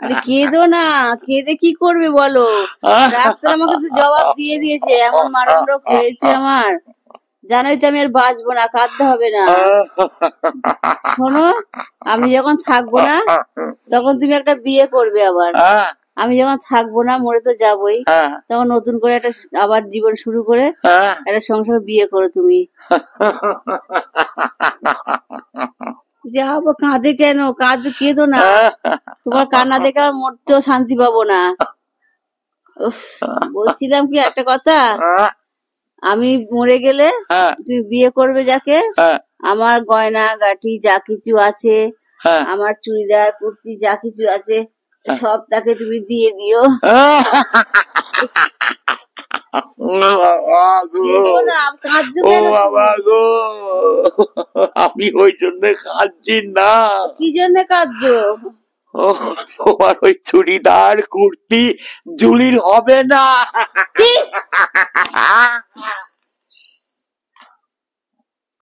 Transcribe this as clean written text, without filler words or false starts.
আরে কেঁদো না, কেঁদে কি করবে বলো? ডাক্তার আমাকে তো জবাব দিয়ে দিয়েছে, এমন মারণ রোগ হয়েছে আমার, জানোই তো আমি আর বাঁচবো না, কাঁদতে হবে না। শোনো, আমি যখন থাকবো না তখন তুমি একটা বিয়ে করবে আবার। আমি যখন থাকবো না, মরে তো যাবোই, তখন নতুন করে একটা আবার জীবন শুরু করে একটা সংসার বিয়ে করো তুমি। যাবো, কাঁদে কেন? কেঁদো না, তোমার কান্না দেখে আর মরতেও শান্তি পাবো না। উফ, বলছিলাম কি একটা কথা, আমি মরে গেলে তুমি বিয়ে করবে যাকে, আমার গয়না গাটি যা কিছু আছে, আমার চুড়িদার কুর্তি যা কিছু আছে সব তাকে তুমি দিয়ে দিও। আমি ওই জন্য কাঁদছি না। কি জন্য কাঁদছো? তোমার ওই চুড়িদার কুর্তি জুলির হবে না।